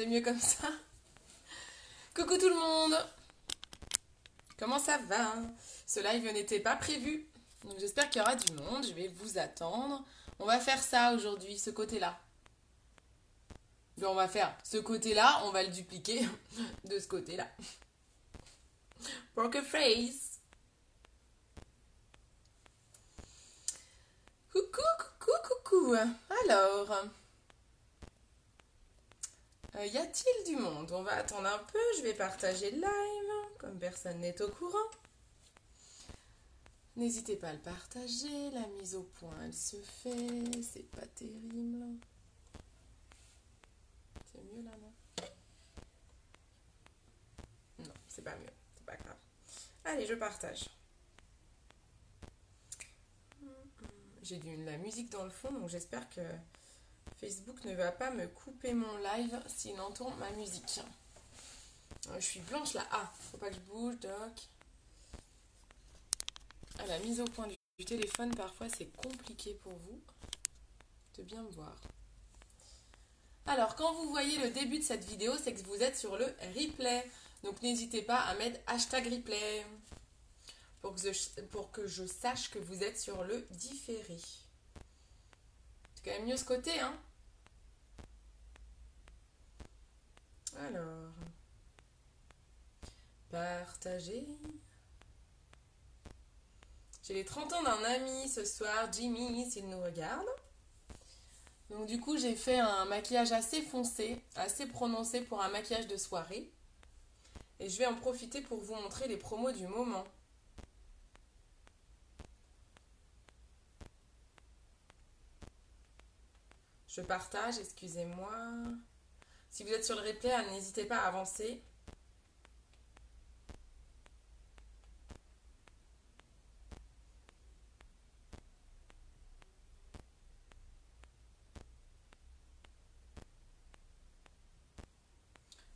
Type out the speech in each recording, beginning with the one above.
C'est mieux comme ça. Coucou tout le monde. Comment ça va? Ce live n'était pas prévu. Donc j'espère qu'il y aura du monde. Je vais vous attendre. On va faire ça aujourd'hui, ce côté-là. Donc on va faire ce côté-là, on va le dupliquer de ce côté-là. Poker face. Coucou, coucou, coucou. Alors, y a-t-il du monde? On va attendre un peu, je vais partager le live, comme personne n'est au courant. N'hésitez pas à le partager, la mise au point elle se fait, c'est pas terrible. C'est mieux là, non? Non, c'est pas mieux, c'est pas grave. Allez, je partage. J'ai la musique dans le fond, donc j'espère que Facebook ne va pas me couper mon live s'il entend ma musique. Je suis blanche là. Ah, faut pas que je bouge, doc. À la mise au point du téléphone, parfois c'est compliqué pour vous de bien me voir. Alors, quand vous voyez le début de cette vidéo, c'est que vous êtes sur le replay. Donc, n'hésitez pas à mettre hashtag replay pour que je sache que vous êtes sur le différé. C'est quand même mieux ce côté, hein? Alors, partager. J'ai les 30 ans d'un ami ce soir, Jimmy, s'il nous regarde. Donc du coup, j'ai fait un maquillage assez foncé, assez prononcé pour un maquillage de soirée. Et je vais en profiter pour vous montrer les promos du moment. Je partage, excusez-moi. Si vous êtes sur le replay, n'hésitez pas à avancer.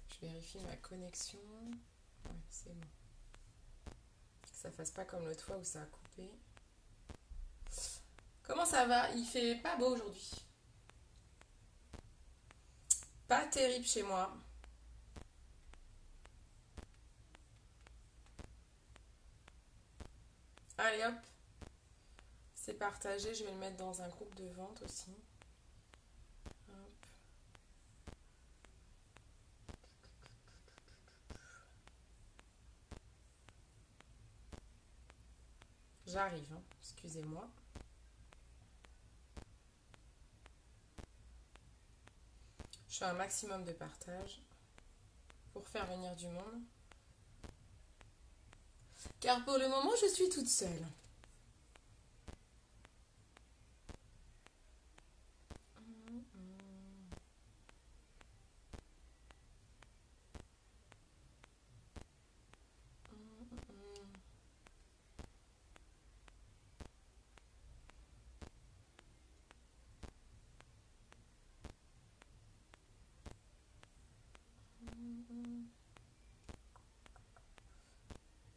Je vérifie ma connexion. Ouais, c'est bon. Que ça fasse pas comme l'autre fois où ça a coupé. Comment ça va? Il fait pas beau aujourd'hui. Pas terrible chez moi. Allez hop. C'est partagé. Je vais le mettre dans un groupe de vente aussi. Hop. J'arrive, hein. Excusez-moi. Je fais un maximum de partage pour faire venir du monde. Car pour le moment, je suis toute seule.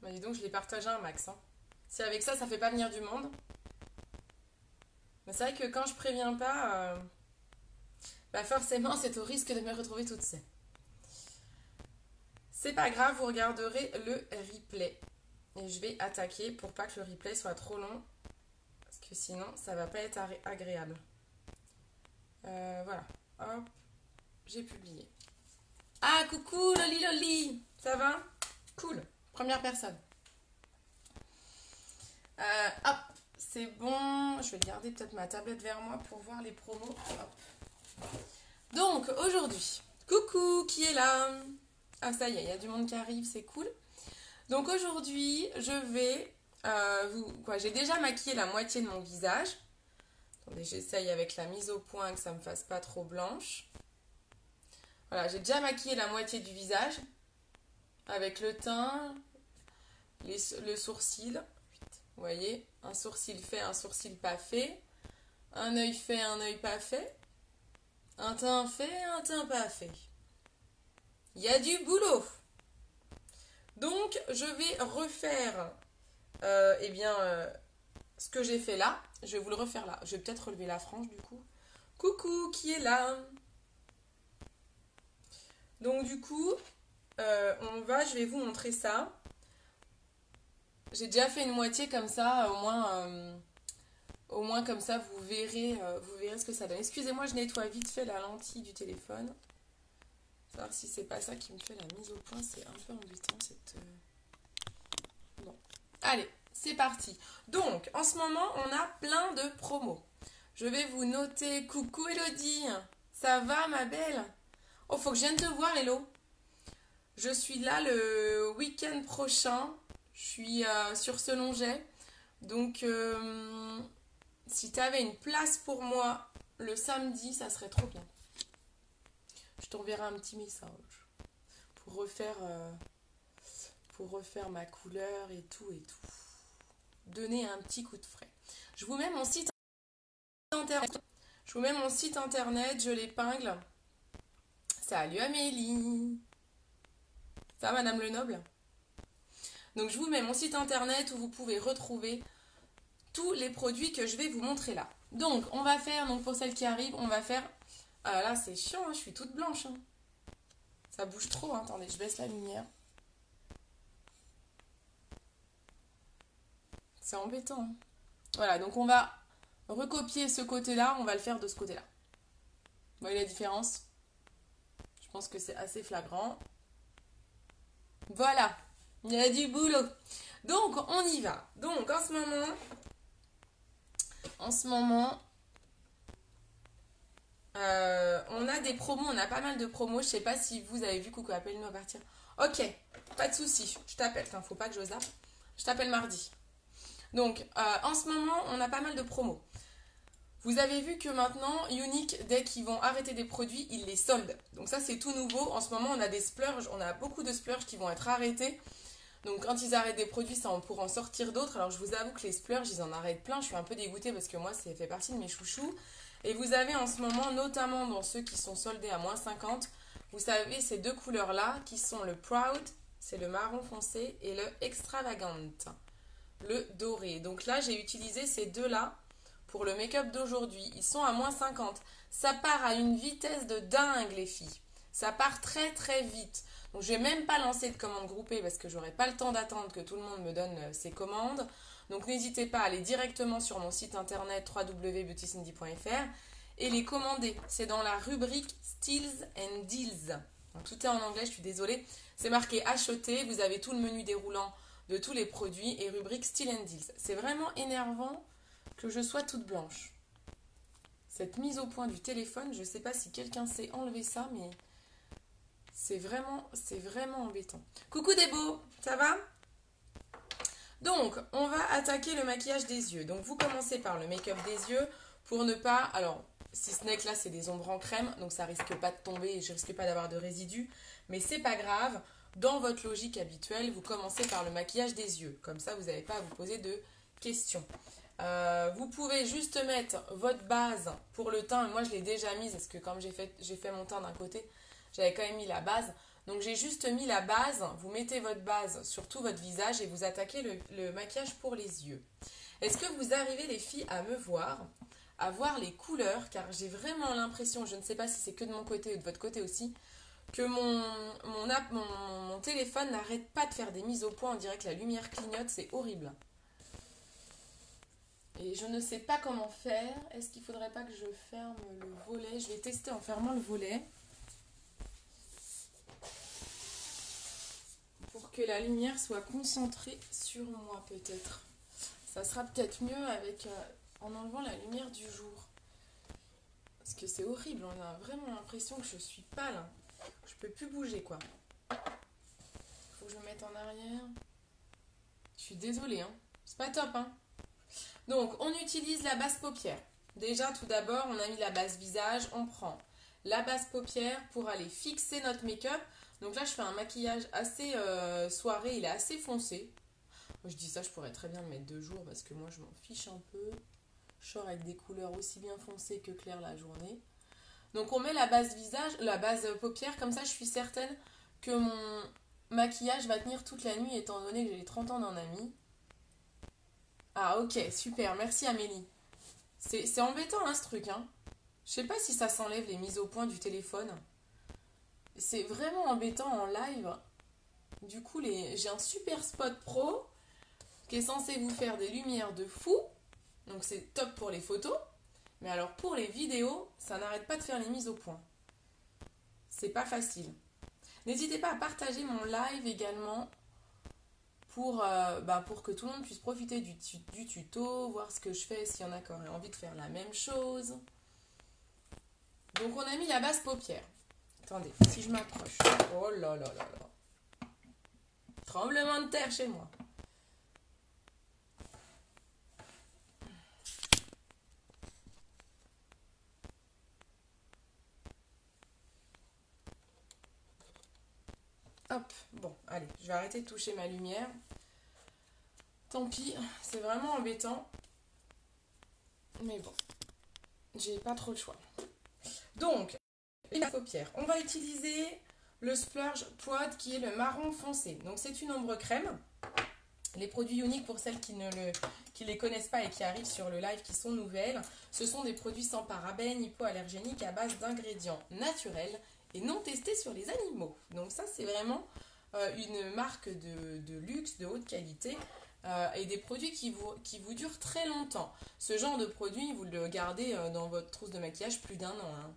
Bah, dis donc, je l'ai partagé un max. Hein. Si avec ça, ça fait pas venir du monde. Mais c'est vrai que quand je préviens pas, bah forcément, c'est au risque de me retrouver toute seule. C'est pas grave, vous regarderez le replay. Et je vais attaquer pour pas que le replay soit trop long. Parce que sinon, ça va pas être agréable. Voilà. Hop. J'ai publié. Ah, coucou, Loli Loli. Ça va? Cool. Première personne. Hop. C'est bon. Je vais garder peut-être ma tablette vers moi pour voir les promos. Hop. Donc, aujourd'hui, coucou, qui est là? Ah, ça y est, il y a du monde qui arrive, c'est cool. Donc, aujourd'hui, je vais... j'ai déjà maquillé la moitié de mon visage. Attendez, j'essaye avec la mise au point que ça ne me fasse pas trop blanche. Voilà, j'ai déjà maquillé la moitié du visage. Avec le teint, le sourcil. Vous voyez, un sourcil fait, un sourcil pas fait. Un œil fait, un œil pas fait. Un teint fait, un teint pas fait. Il y a du boulot. Donc, je vais refaire ce que j'ai fait là. Je vais vous le refaire là. Je vais peut-être relever la frange du coup. Coucou, qui est là? Donc du coup, je vais vous montrer ça. J'ai déjà fait une moitié comme ça, au moins comme ça vous verrez ce que ça donne. Excusez-moi, je nettoie vite fait la lentille du téléphone. Savoir si c'est pas ça qui me fait la mise au point, c'est un peu embêtant cette... Bon. Allez, c'est parti. Donc, en ce moment, on a plein de promos. Je vais vous noter. Coucou Elodie, ça va ma belle? Oh, faut que je vienne te voir Hello. Je suis là le week-end prochain. Je suis sur Selonget. Donc, si tu avais une place pour moi le samedi, ça serait trop bien. Je t'enverrai un petit message pour refaire ma couleur et tout et tout. Donner un petit coup de frais. Je vous mets mon site internet. Je l'épingle. Salut Amélie. Ça va Madame Lenoble? Donc je vous mets mon site internet où vous pouvez retrouver tous les produits que je vais vous montrer là. Donc on va faire, donc pour celles qui arrivent, on va faire... Ah là c'est chiant, hein, je suis toute blanche. Hein. Ça bouge trop, hein. Attendez, je baisse la lumière. C'est embêtant. Hein. Voilà, donc on va recopier ce côté-là, on va le faire de ce côté-là. Vous voyez la différence? Je pense que c'est assez flagrant. Voilà, il y a du boulot. Donc, on y va. Donc, en ce moment, on a des promos, on a pas mal de promos. Je sais pas si vous avez vu, coucou, appelle-nous à partir. Ok, pas de souci, je t'appelle. Enfin, faut pas que je zappe. Je t'appelle mardi. Donc, en ce moment, on a pas mal de promos. Vous avez vu que maintenant, Unique, dès qu'ils vont arrêter des produits, ils les soldent. Donc ça, c'est tout nouveau. En ce moment, on a des splurges, on a beaucoup de splurges qui vont être arrêtés. Donc quand ils arrêtent des produits, ça, on pourra en sortir d'autres. Alors je vous avoue que les splurges, ils en arrêtent plein. Je suis un peu dégoûtée parce que moi, ça fait partie de mes chouchous. Et vous avez en ce moment, notamment dans ceux qui sont soldés à moins 50, vous savez ces deux couleurs-là qui sont le Proud, c'est le marron foncé, et le Extravagant, le doré. Donc là, j'ai utilisé ces deux-là pour le make-up d'aujourd'hui. Ils sont à moins 50. Ça part à une vitesse de dingue, les filles. Ça part très très vite. Donc je vais même pas lancer de commandes groupées parce que j'aurai pas le temps d'attendre que tout le monde me donne ses commandes. Donc n'hésitez pas à aller directement sur mon site internet www.beautycindy.fr et les commander. C'est dans la rubrique Steals and Deals. Donc, tout est en anglais, je suis désolée. C'est marqué acheter, vous avez tout le menu déroulant de tous les produits et rubrique Steals and Deals. C'est vraiment énervant que je sois toute blanche. Cette mise au point du téléphone, je ne sais pas si quelqu'un sait enlever ça, mais c'est vraiment embêtant. Coucou Débo, ça va? Donc, on va attaquer le maquillage des yeux. Donc, vous commencez par le make-up des yeux pour ne pas... Alors, si ce n'est que là, c'est des ombres en crème, donc ça risque pas de tomber et je risque pas d'avoir de résidus. Mais c'est pas grave. Dans votre logique habituelle, vous commencez par le maquillage des yeux. Comme ça, vous n'avez pas à vous poser de questions. Vous pouvez juste mettre votre base pour le teint. Moi, je l'ai déjà mise parce que comme j'ai fait mon teint d'un côté, j'avais quand même mis la base. Donc, j'ai juste mis la base. Vous mettez votre base sur tout votre visage et vous attaquez le maquillage pour les yeux. Est-ce que vous arrivez, les filles, à me voir, à voir les couleurs? Car j'ai vraiment l'impression, je ne sais pas si c'est que de mon côté ou de votre côté aussi, que mon téléphone n'arrête pas de faire des mises au point. On dirait que la lumière clignote, c'est horrible. Et je ne sais pas comment faire. Est-ce qu'il ne faudrait pas que je ferme le volet? Je vais tester en fermant le volet. Pour que la lumière soit concentrée sur moi peut-être. Ça sera peut-être mieux avec en enlevant la lumière du jour. Parce que c'est horrible. On a vraiment l'impression que je suis pâle. Je peux plus bouger quoi. Faut que je me mette en arrière. Je suis désolée. Hein. C'est pas top hein. Donc, on utilise la base paupière. Déjà, tout d'abord, on a mis la base visage. On prend la base paupière pour aller fixer notre make-up. Donc là, je fais un maquillage assez soirée. Il est assez foncé. Je dis ça, je pourrais très bien le mettre 2 jours parce que moi, je m'en fiche un peu. Je sors avec des couleurs aussi bien foncées que claires la journée. Donc, on met la base visage, la base paupière. Comme ça, je suis certaine que mon maquillage va tenir toute la nuit étant donné que j'ai 30 ans d'en ami. Ah ok, super, merci Amélie. C'est embêtant hein, ce truc. Hein. Je sais pas si ça s'enlève les mises au point du téléphone. c'est vraiment embêtant en live. Du coup, j'ai un super spot pro qui est censé vous faire des lumières de fou. Donc c'est top pour les photos. Mais alors pour les vidéos, ça n'arrête pas de faire les mises au point. C'est pas facile. N'hésitez pas à partager mon live également pour que tout le monde puisse profiter du tuto, voir ce que je fais, s'il y en a qui auraient envie de faire la même chose. Donc on a mis la base paupière. Attendez, si je m'approche. Oh là là là là. Tremblement de terre chez moi. Hop, bon, allez, je vais arrêter de toucher ma lumière. Tant pis, c'est vraiment embêtant. Mais bon, j'ai pas trop le choix. Donc, la paupière. On va utiliser le Splurge Prod qui est le marron foncé. Donc c'est une ombre crème. Les produits uniques pour celles qui les connaissent pas et qui arrivent sur le live qui sont nouvelles, ce sont des produits sans parabènes, hypoallergéniques à base d'ingrédients naturels et non testés sur les animaux. Donc ça c'est vraiment une marque de luxe, de haute qualité et des produits qui vous durent très longtemps. Ce genre de produit, vous le gardez dans votre trousse de maquillage plus d'un an. Hein.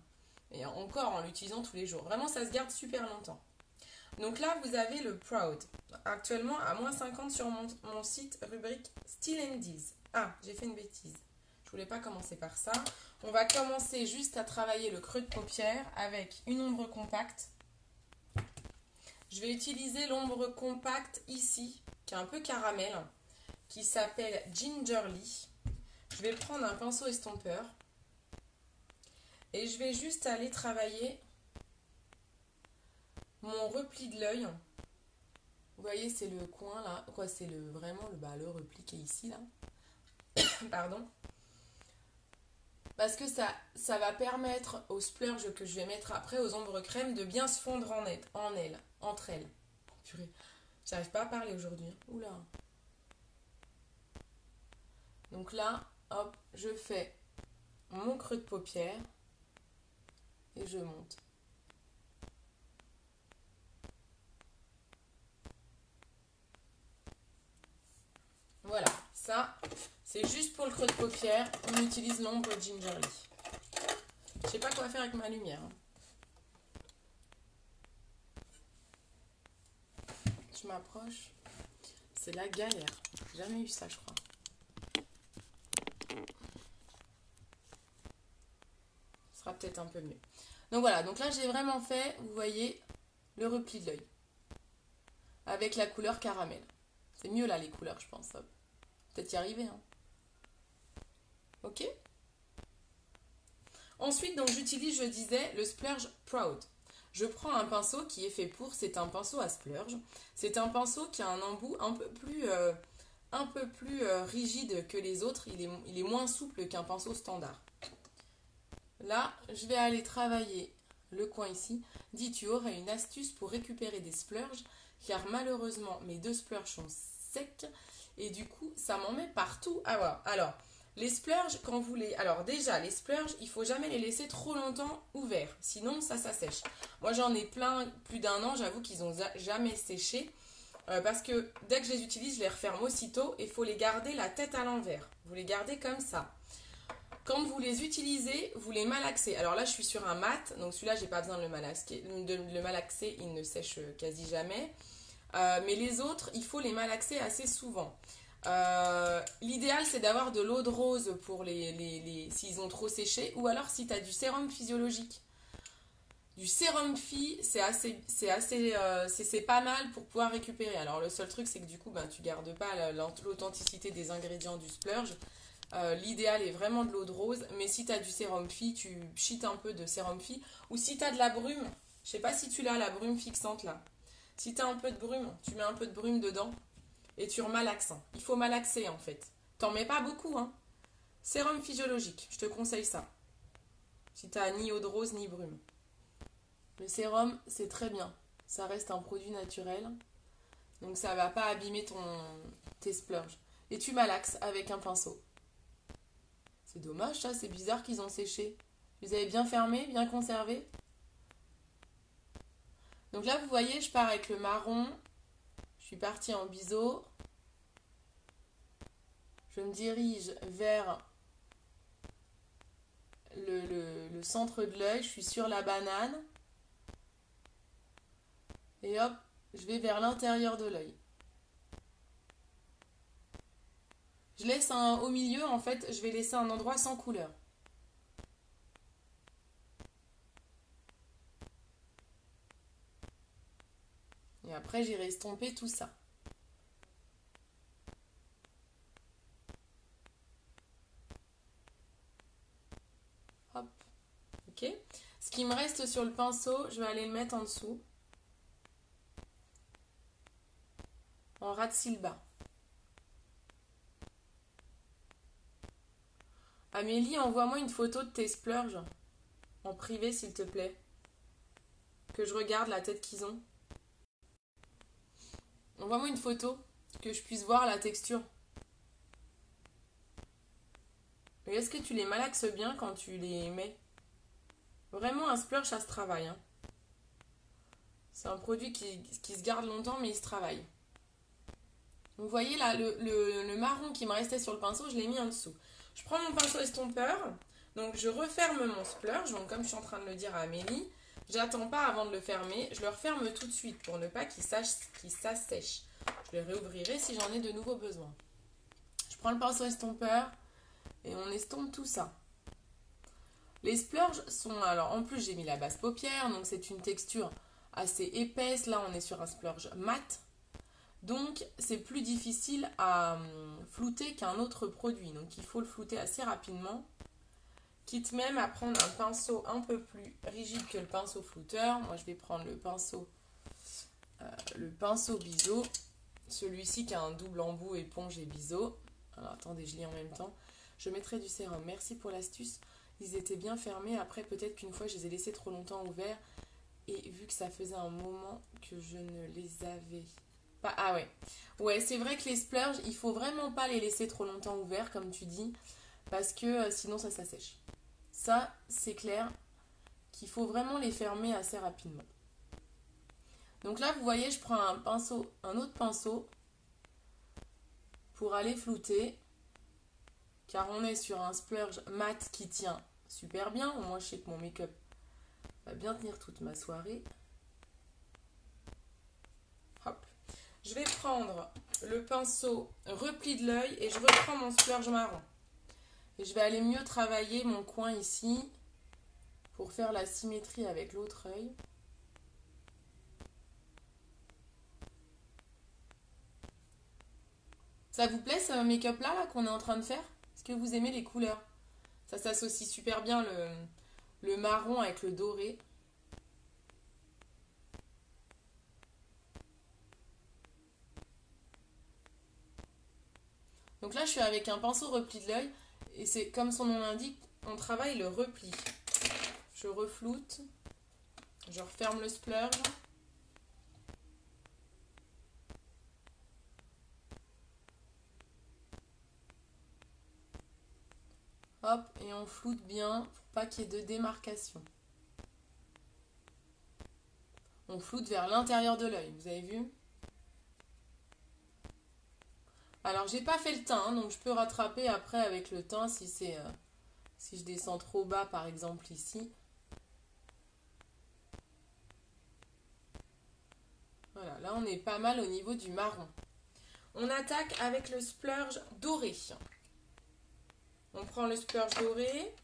Et encore en l'utilisant tous les jours. Vraiment ça se garde super longtemps. Donc là, vous avez le Proud, actuellement à moins 50 sur mon site, rubrique Still and Deals. Ah, j'ai fait une bêtise. Je voulais pas commencer par ça. On va commencer juste à travailler le creux de paupière avec une ombre compacte. Je vais utiliser l'ombre compacte ici, qui est un peu caramel, qui s'appelle Gingerly. Je vais prendre un pinceau estompeur et je vais juste aller travailler mon repli de l'œil. Vous voyez, c'est le coin là. Quoi, c'est vraiment le repli qui est ici là. Pardon. Parce que ça va permettre au splurge que je vais mettre après, aux ombres crème, de bien se fondre entre elles. Purée, j'arrive pas à parler aujourd'hui. Oula. Donc là, hop, je fais mon creux de paupière et je monte. Voilà, ça, c'est juste pour le creux de paupière. On utilise l'ombre Gingerly. Je sais pas quoi faire avec ma lumière. Je m'approche. C'est la galère. J'ai jamais eu ça, je crois. Ce sera peut-être un peu mieux. Donc voilà, donc là j'ai vraiment fait, vous voyez, le repli de l'œil. Avec la couleur caramel. C'est mieux là les couleurs, je pense. Peut-être y arriver. Hein. Ok. Ensuite, donc j'utilise, je disais, le Splurge Proud. Je prends un pinceau qui est fait pour, c'est un pinceau à splurge. C'est un pinceau qui a un embout un peu plus rigide que les autres. Il est moins souple qu'un pinceau standard. Là, je vais aller travailler le coin ici. Dis, tu aurais une astuce pour récupérer des splurges, car malheureusement, mes deux splurges sont secs et du coup, ça m'en met partout à voir. Alors, les splurges, quand vous les... Alors déjà, les splurges, il faut jamais les laisser trop longtemps ouverts, sinon ça sèche. Moi, j'en ai plein, plus d'un an, j'avoue qu'ils n'ont jamais séché. Parce que dès que je les utilise, je les referme aussitôt et il faut les garder la tête à l'envers. Vous les gardez comme ça. Quand vous les utilisez, vous les malaxez. Alors là, je suis sur un mat, donc celui-là, j'ai pas besoin de le malaxer, il ne sèche quasi jamais. Mais les autres, il faut les malaxer assez souvent. L'idéal, c'est d'avoir de l'eau de rose pour s'ils ont trop séché, ou alors si tu as du sérum physiologique. Du sérum phy, c'est pas mal pour pouvoir récupérer. Alors le seul truc, c'est que du coup, tu gardes pas l'authenticité des ingrédients du splurge. L'idéal est vraiment de l'eau de rose, mais si tu as du sérum phy, tu cheats un peu de sérum phy. Ou si tu as de la brume, je sais pas si tu l'as, la brume fixante là. Si tu as un peu de brume, tu mets un peu de brume dedans et tu remalaxes. Il faut malaxer en fait. T'en mets pas beaucoup, hein. Sérum physiologique, je te conseille ça. Si tu n'as ni eau de rose ni brume. Le sérum, c'est très bien. Ça reste un produit naturel. Donc ça va pas abîmer tes splurges. Et tu malaxes avec un pinceau. C'est dommage ça, c'est bizarre qu'ils ont séché. Vous avez bien fermé, bien conservé. Donc là, vous voyez, je pars avec le marron. Je suis partie en biseau. Je me dirige vers le centre de l'œil. Je suis sur la banane. Et hop, je vais vers l'intérieur de l'œil. Je laisse au milieu, en fait, je vais laisser un endroit sans couleur. Et après, j'irai estomper tout ça. Hop. Ok. Ce qui me reste sur le pinceau, je vais aller le mettre en dessous. En ras de cils bas. Amélie, envoie-moi une photo de tes splurges. En privé, s'il te plaît. Que je regarde la tête qu'ils ont. Envoie-moi une photo. Que je puisse voir la texture. Et est-ce que tu les malaxes bien quand tu les mets? Vraiment, un splurge, ça se travaille. Hein. C'est un produit qui se garde longtemps, mais il se travaille. Vous voyez là, le marron qui me restait sur le pinceau, je l'ai mis en dessous. Je prends mon pinceau estompeur, donc je referme mon splurge, donc comme je suis en train de le dire à Amélie, j'attends pas avant de le fermer, je le referme tout de suite pour ne pas qu'il s'assèche. Je le réouvrirai si j'en ai de nouveau besoin. Je prends le pinceau estompeur et on estompe tout ça. Les splurges sont, alors en plus j'ai mis la base paupière, donc c'est une texture assez épaisse, là on est sur un splurge mat. Donc, c'est plus difficile à flouter qu'un autre produit. Donc, il faut le flouter assez rapidement. Quitte même à prendre un pinceau un peu plus rigide que le pinceau flouteur. Moi, je vais prendre le pinceau biseau. Celui-ci qui a un double embout, éponge et biseau. Alors, attendez, je lis en même temps. Je mettrai du sérum. Merci pour l'astuce. Ils étaient bien fermés. Après, peut-être qu'une fois, je les ai laissés trop longtemps ouverts. Et vu que ça faisait un moment que je ne les avais... Ah ouais. Ouais, c'est vrai que les splurges, il faut vraiment pas les laisser trop longtemps ouverts, comme tu dis, parce que sinon ça s'assèche. Ça, c'est clair qu'il faut vraiment les fermer assez rapidement. Donc là, vous voyez, je prends un autre pinceau pour aller flouter, car on est sur un splurge mat qui tient super bien. Au moins, je sais que mon make-up va bien tenir toute ma soirée. Hop. Je vais prendre le pinceau repli de l'œil et je reprends mon splurge marron. Et je vais aller mieux travailler mon coin ici pour faire la symétrie avec l'autre œil. Ça vous plaît ce make-up là qu'on est en train de faire? Est-ce que vous aimez les couleurs? Ça s'associe super bien le marron avec le doré. Donc là, je suis avec un pinceau repli de l'œil. Et c'est comme son nom l'indique, on travaille le repli. Je refloute. Je referme le splurge. Hop, et on floute bien pour pas qu'il y ait de démarcation. On floute vers l'intérieur de l'œil, vous avez vu? Alors, j'ai pas fait le teint, hein, donc je peux rattraper après avec le teint si je descends trop bas, par exemple ici. Voilà, là on est pas mal au niveau du marron. On attaque avec le splurge doré. On prend le splurge doré.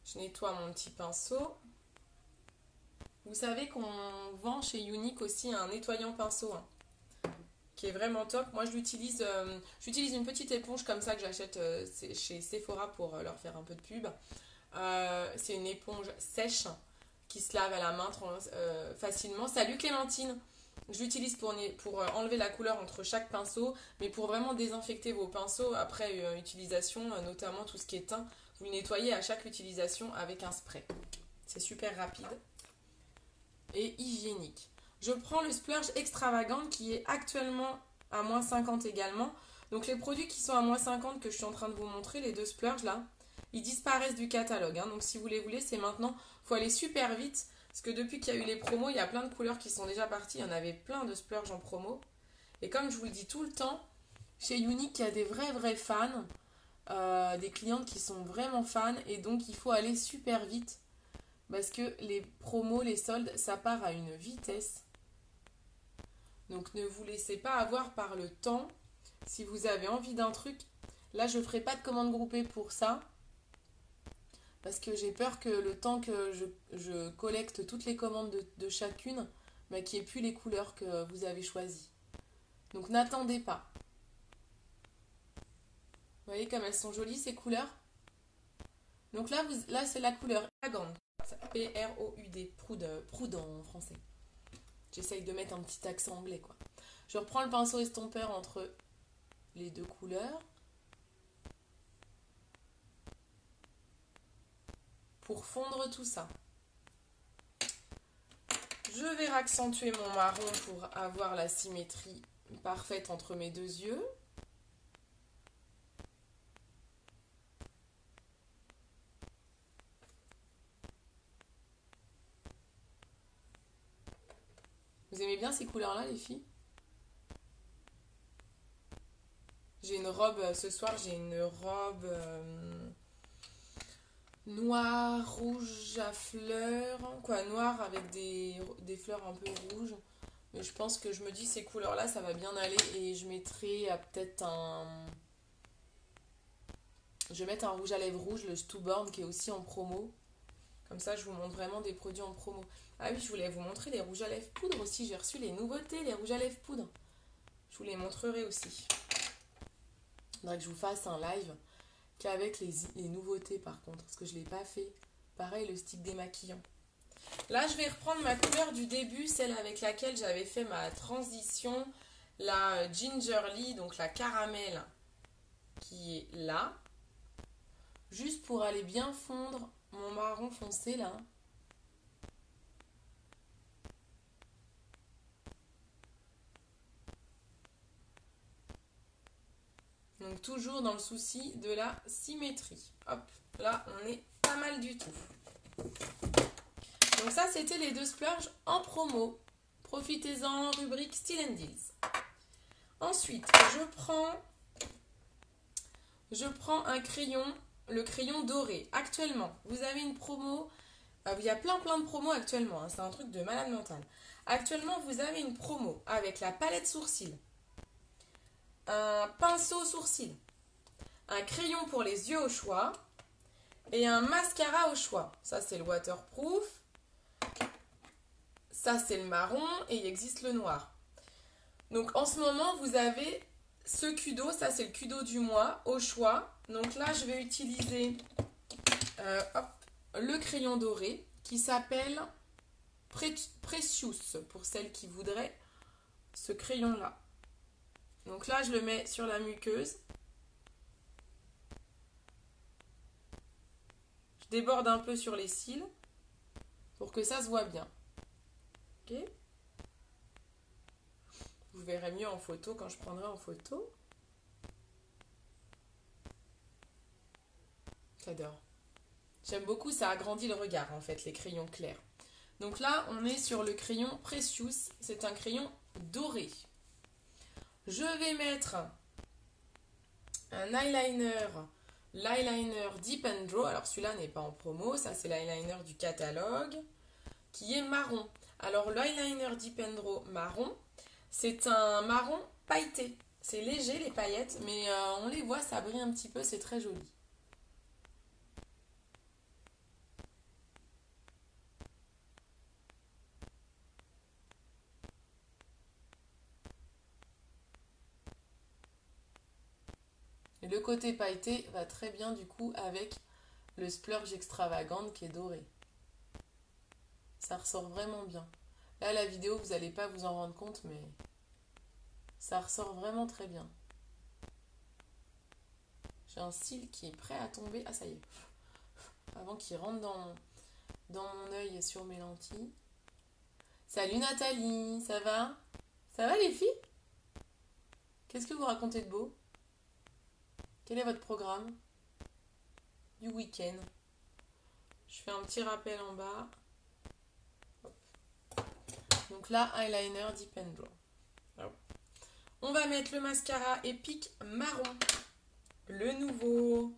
Je nettoie mon petit pinceau. Vous savez qu'on vend chez Younique aussi un nettoyant pinceau. Hein, qui est vraiment top. Moi, j'utilise une petite éponge comme ça que j'achète chez Sephora pour leur faire un peu de pub. C'est une éponge sèche qui se lave à la main facilement. Salut Clémentine! Je l'utilise pour enlever la couleur entre chaque pinceau, mais pour vraiment désinfecter vos pinceaux après utilisation, notamment tout ce qui est teint, vous le nettoyez à chaque utilisation avec un spray. C'est super rapide et hygiénique. Je prends le splurge extravagant qui est actuellement à moins 50 également. Donc les produits qui sont à moins 50 que je suis en train de vous montrer, les deux splurges là, ils disparaissent du catalogue. Hein. Donc si vous les voulez, c'est maintenant. Il faut aller super vite Parce que depuis qu'il y a eu les promos, il y a plein de couleurs qui sont déjà parties. Il y en avait plein de splurge en promo. Et comme je vous le dis tout le temps, chez Unique, il y a des vrais fans. Des clientes qui sont vraiment fans. Et donc, il faut aller super vite. Parce que les promos, les soldes, ça part à une vitesse. Donc, ne vous laissez pas avoir par le temps. Si vous avez envie d'un truc, là, je ne ferai pas de commande groupée pour ça. Parce que j'ai peur que le temps que je collecte toutes les commandes de chacune, bah, qu'il n'y ait plus les couleurs que vous avez choisies. Donc n'attendez pas. Vous voyez comme elles sont jolies ces couleurs. Donc là c'est la couleur Prud'homme. P-R-O-U-D. Prud'homme en français. J'essaye de mettre un petit accent anglais quoi. Je reprends le pinceau estompeur entre les deux couleurs. Pour fondre tout ça. Je vais accentuer mon marron pour avoir la symétrie parfaite entre mes deux yeux. Vous aimez bien ces couleurs-là, les filles? J'ai une robe, ce soir, j'ai une robe noire, rouge à fleurs. Quoi, noire avec des fleurs un peu rouges. Mais je pense que je me dis, ces couleurs-là, ça va bien aller. Et je mettrai peut-être un... Je vais mettre un rouge à lèvres rouge, le Stubborn, qui est aussi en promo. Comme ça, je vous montre vraiment des produits en promo. Ah oui, je voulais vous montrer les rouges à lèvres poudre aussi. J'ai reçu les nouveautés, les rouges à lèvres poudre. Je vous les montrerai aussi. Il faudrait que je vous fasse un live qu'avec les nouveautés par contre. Parce que je ne l'ai pas fait. Pareil, le stick démaquillant. Là, je vais reprendre ma couleur du début. Celle avec laquelle j'avais fait ma transition. La Gingerly, donc la caramel qui est là. Juste pour aller bien fondre mon marron foncé là. Donc toujours dans le souci de la symétrie. Hop, là on est pas mal du tout. Donc ça c'était les deux splurges en promo. Profitez-en, rubrique Style and Deals. Ensuite, je prends un crayon, le crayon doré. Actuellement, vous avez une promo. Il y a plein de promos actuellement. Hein, c'est un truc de malade mental. Actuellement, vous avez une promo avec la palette sourcil, un pinceau sourcil, un crayon pour les yeux au choix et un mascara au choix. Ça, c'est le waterproof. Ça, c'est le marron et il existe le noir. Donc, en ce moment, vous avez ce Kudo. Ça, c'est le Kudo du mois au choix. Donc là, je vais utiliser le crayon doré qui s'appelle Precious pour celles qui voudraient ce crayon-là. Donc là, je le mets sur la muqueuse. Je déborde un peu sur les cils pour que ça se voit bien. Ok ? Vous verrez mieux en photo quand je prendrai en photo. J'adore. J'aime beaucoup, ça agrandit le regard en fait, les crayons clairs. Donc là, on est sur le crayon Precious. C'est un crayon doré. Je vais mettre un eyeliner, l'eyeliner Deep and Draw. Alors celui-là n'est pas en promo, ça c'est l'eyeliner du catalogue, qui est marron. Alors l'eyeliner Deep and Draw marron, c'est un marron pailleté. C'est léger les paillettes, mais on les voit, ça brille un petit peu, c'est très joli. Et le côté pailleté va très bien du coup avec le splurge extravagante qui est doré. Ça ressort vraiment bien. Là, la vidéo, vous n'allez pas vous en rendre compte, mais ça ressort vraiment très bien. J'ai un cil qui est prêt à tomber. Ah, ça y est. Avant qu'il rentre dans mon œil sur mes lentilles. Salut Nathalie, ça va? Ça va les filles? Qu'est-ce que vous racontez de beau? Quel est votre programme du week-end? Je fais un petit rappel en bas. Donc là, eyeliner Deep and Draw. Hop. On va mettre le mascara Epic marron. Le nouveau.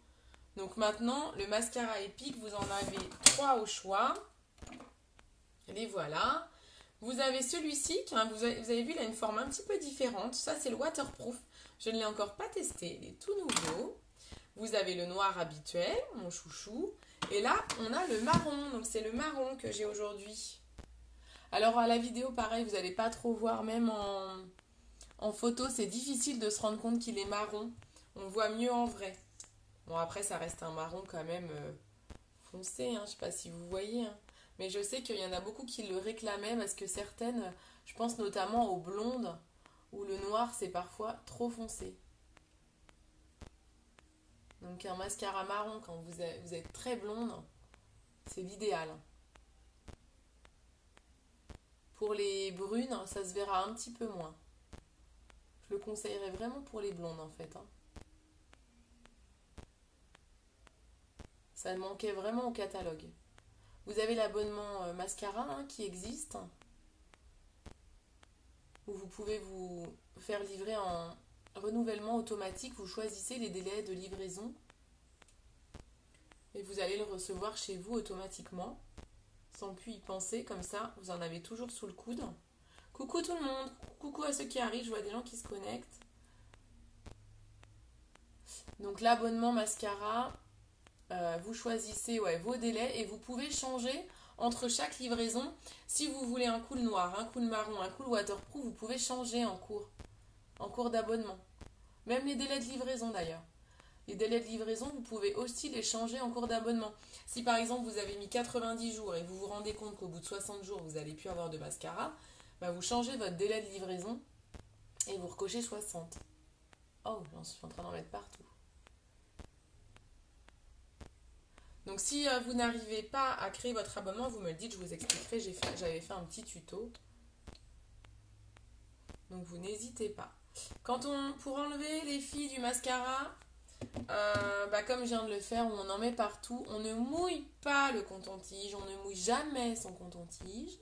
Donc maintenant, le mascara Epic, vous en avez 3 au choix. Et les voilà. Vous avez celui-ci, vous avez vu, il a une forme un petit peu différente. Ça, c'est le waterproof. Je ne l'ai encore pas testé. Il est tout nouveau. Vous avez le noir habituel, mon chouchou. Et là, on a le marron. Donc, c'est le marron que j'ai aujourd'hui. Alors, à la vidéo, pareil, vous n'allez pas trop voir. Même en photo, c'est difficile de se rendre compte qu'il est marron. On voit mieux en vrai. Bon, après, ça reste un marron quand même foncé. Hein. Je ne sais pas si vous voyez. Hein. Mais je sais qu'il y en a beaucoup qui le réclamaient parce que certaines, je pense notamment aux blondes, où le noir, c'est parfois trop foncé. Donc un mascara marron quand vous êtes très blonde, c'est l'idéal. Pour les brunes, ça se verra un petit peu moins. Je le conseillerais vraiment pour les blondes en fait. Hein. Ça manquait vraiment au catalogue. Vous avez l'abonnement mascara hein, qui existe. Où vous pouvez vous faire livrer en renouvellement automatique. Vous choisissez les délais de livraison. Et vous allez le recevoir chez vous automatiquement. Sans plus y penser. Comme ça, vous en avez toujours sous le coude. Coucou tout le monde. Coucou à ceux qui arrivent. Je vois des gens qui se connectent. Donc l'abonnement mascara... vous choisissez vos délais et vous pouvez changer entre chaque livraison. Si vous voulez un cool noir, un cool marron, un cool waterproof, vous pouvez changer en cours d'abonnement. Même les délais de livraison d'ailleurs. Les délais de livraison, vous pouvez aussi les changer en cours d'abonnement. Si par exemple vous avez mis 90 jours et vous vous rendez compte qu'au bout de 60 jours vous n'allez plus avoir de mascara, vous changez votre délai de livraison et vous recochez 60. Oh, j'en suis en train d'en mettre partout. Donc si vous n'arrivez pas à créer votre abonnement, vous me le dites, je vous expliquerai. J'avais fait un petit tuto. Donc vous n'hésitez pas. Pour enlever les filles du mascara, comme je viens de le faire, on en met partout. On ne mouille pas le coton-tige, on ne mouille jamais son coton-tige.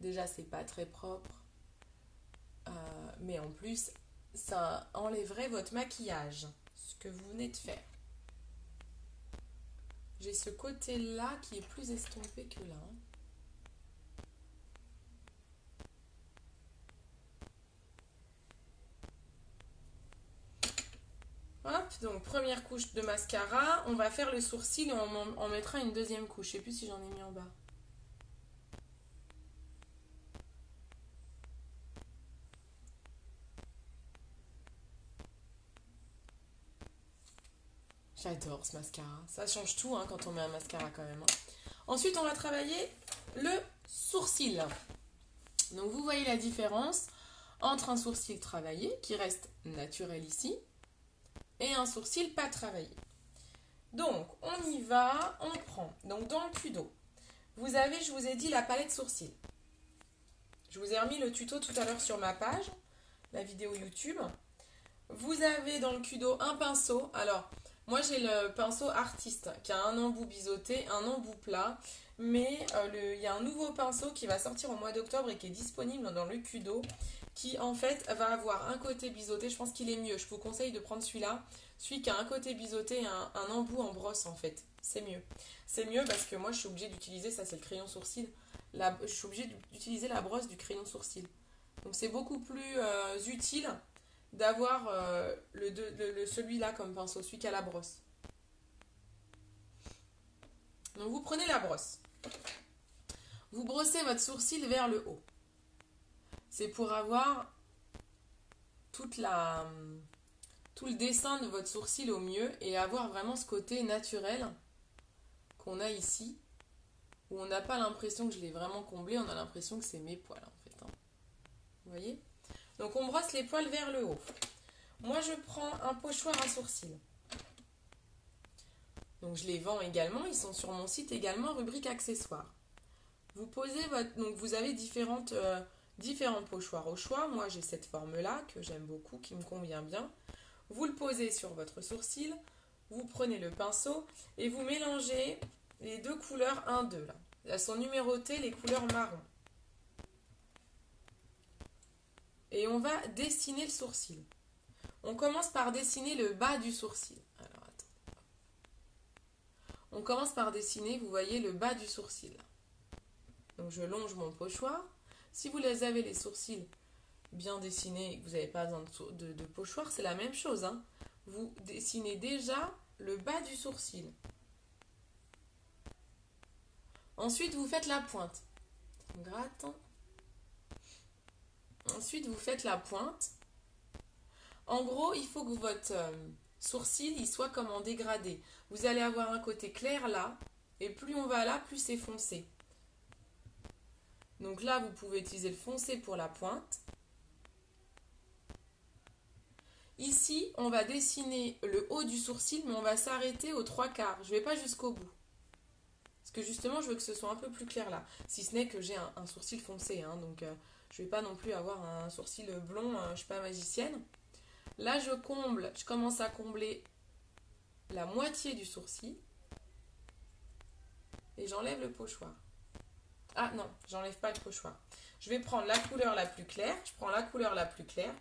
Déjà, c'est pas très propre. Mais en plus, ça enlèverait votre maquillage, ce que vous venez de faire. J'ai ce côté-là qui est plus estompé que là. Hop, donc première couche de mascara. On va faire le sourcil et on en mettra une deuxième couche. Je ne sais plus si j'en ai mis en bas. J'adore ce mascara. Ça change tout hein, quand on met un mascara quand même. Ensuite, on va travailler le sourcil. Donc, vous voyez la différence entre un sourcil travaillé, qui reste naturel ici, et un sourcil pas travaillé. Donc, on y va, on prend. Donc, dans le tuto, vous avez, je vous ai dit, la palette sourcil. Je vous ai remis le tuto tout à l'heure sur ma page, la vidéo YouTube. Vous avez dans le tuto un pinceau. Alors, moi, j'ai le pinceau artiste qui a un embout biseauté, un embout plat. Mais il y a un nouveau pinceau qui va sortir au mois d'octobre et qui est disponible dans le Kudo. Qui, en fait, va avoir un côté biseauté. Je pense qu'il est mieux. Je vous conseille de prendre celui-là. Celui qui a un côté biseauté et un embout en brosse, en fait. C'est mieux. C'est mieux parce que moi, je suis obligée d'utiliser, ça c'est le crayon sourcil. Je suis obligée d'utiliser la brosse du crayon sourcil. Donc, c'est beaucoup plus utile d'avoir celui-là comme pinceau, celui qui a la brosse. Donc vous prenez la brosse. Vous brossez votre sourcil vers le haut. C'est pour avoir tout le dessin de votre sourcil au mieux et avoir vraiment ce côté naturel qu'on a ici, où on n'a pas l'impression que je l'ai vraiment comblé, on a l'impression que c'est mes poils en fait. Hein. Vous voyez ? Donc on brosse les poils vers le haut. Moi je prends un pochoir à sourcils. Donc je les vends également, ils sont sur mon site également, rubrique accessoires. Vous posez donc vous avez différents pochoirs au choix. Moi j'ai cette forme-là que j'aime beaucoup, qui me convient bien. Vous le posez sur votre sourcil, vous prenez le pinceau et vous mélangez les deux couleurs 1, 2 là. Elles sont numérotées les couleurs marron. et on va dessiner le sourcil. On commence par dessiner le bas du sourcil. Alors, attends. On commence par dessiner, vous voyez, le bas du sourcil. Donc, je longe mon pochoir. Si vous avez les sourcils bien dessinés et que vous n'avez pas besoin de pochoir, c'est la même chose, hein. Vous dessinez déjà le bas du sourcil. Ensuite, vous faites la pointe. On gratte. Ensuite, vous faites la pointe. En gros, il faut que votre sourcil il soit comme en dégradé. Vous allez avoir un côté clair là, et plus on va là, plus c'est foncé. Donc là, vous pouvez utiliser le foncé pour la pointe. Ici, on va dessiner le haut du sourcil, mais on va s'arrêter aux 3/4. Je ne vais pas jusqu'au bout. Parce que justement, je veux que ce soit un peu plus clair là. Si ce n'est que j'ai un sourcil foncé, hein, donc je ne vais pas non plus avoir un sourcil blond, je ne suis pas magicienne. Là, je commence à combler la moitié du sourcil. Et j'enlève le pochoir. Ah non, j'enlève pas le pochoir. Je vais prendre la couleur la plus claire. Je prends la couleur la plus claire.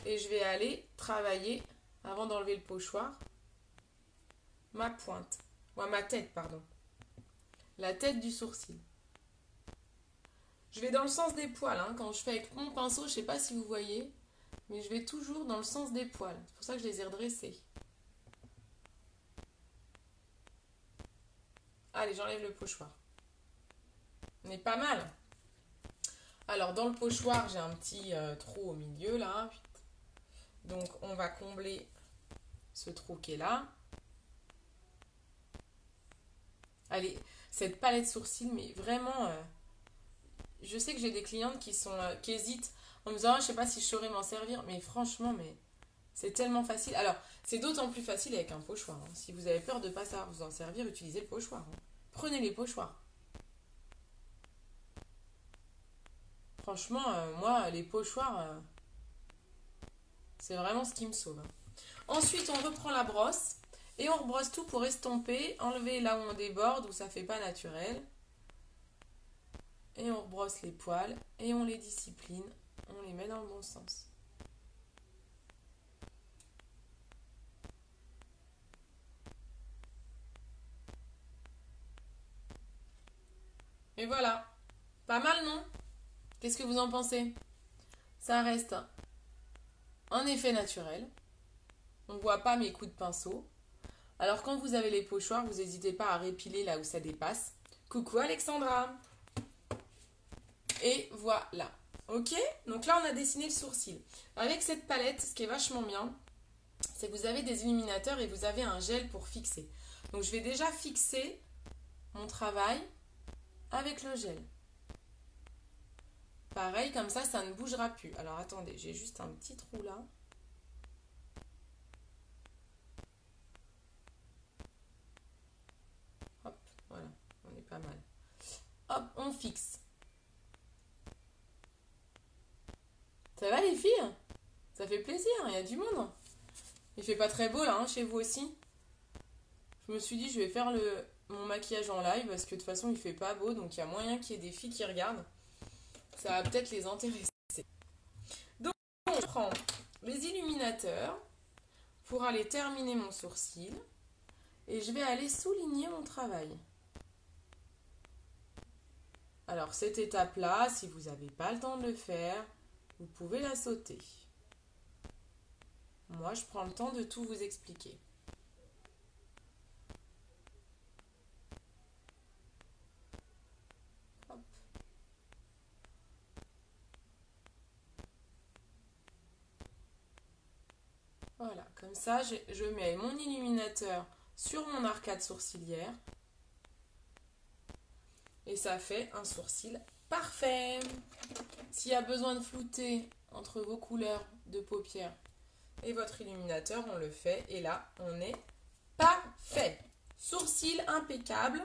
Et je vais aller travailler, avant d'enlever le pochoir, ma pointe. Ma tête, pardon. La tête du sourcil. Je vais dans le sens des poils. Hein. Quand je fais avec mon pinceau, je ne sais pas si vous voyez, mais je vais toujours dans le sens des poils. C'est pour ça que je les ai redressés. Allez, j'enlève le pochoir. On est pas mal. Alors, dans le pochoir, j'ai un petit trou au milieu, là. Donc, on va combler ce trou qui est là. Allez, cette palette sourcils, mais vraiment... je sais que j'ai des clientes qui hésitent en me disant, je sais pas si je saurais m'en servir, mais franchement, c'est tellement facile. Alors, c'est d'autant plus facile avec un pochoir. Hein. Si vous avez peur de ne pas savoir vous en servir, utilisez le pochoir. Hein. Prenez les pochoirs. Franchement, moi, les pochoirs, c'est vraiment ce qui me sauve. Hein. Ensuite, on reprend la brosse et on rebrosse tout pour estomper, enlever là où on déborde, où ça fait pas naturel. Et on rebrosse les poils et on les discipline. On les met dans le bon sens. Et voilà. Pas mal, non? Qu'est-ce que vous en pensez? Ça reste un effet naturel. On ne voit pas mes coups de pinceau. Alors quand vous avez les pochoirs, vous n'hésitez pas à répiler là où ça dépasse. Coucou Alexandra! Et voilà. Ok? Donc là, on a dessiné le sourcil. Avec cette palette, ce qui est vachement bien, c'est que vous avez des illuminateurs et vous avez un gel pour fixer. Donc je vais déjà fixer mon travail avec le gel. Pareil, comme ça ne bougera plus. Alors attendez, j'ai juste un petit trou là. Hop, voilà, on est pas mal. Hop, on fixe. Ça va les filles? Ça fait plaisir, il y a du monde. Il fait pas très beau là, hein, chez vous aussi. Je me suis dit, je vais faire mon maquillage en live parce que de toute façon, il fait pas beau. Donc, il y a moyen qu'il y ait des filles qui regardent. Ça va peut-être les intéresser. Donc, je prends les illuminateurs pour aller terminer mon sourcil. Et je vais aller souligner mon travail. Alors, cette étape-là, si vous n'avez pas le temps de le faire, vous pouvez la sauter. Moi, je prends le temps de tout vous expliquer. Hop. Voilà, comme ça, je mets mon illuminateur sur mon arcade sourcilière. Et ça fait un sourcil parfait. S'il y a besoin de flouter entre vos couleurs de paupières et votre illuminateur, on le fait. Et là, on est parfait. Sourcil impeccable.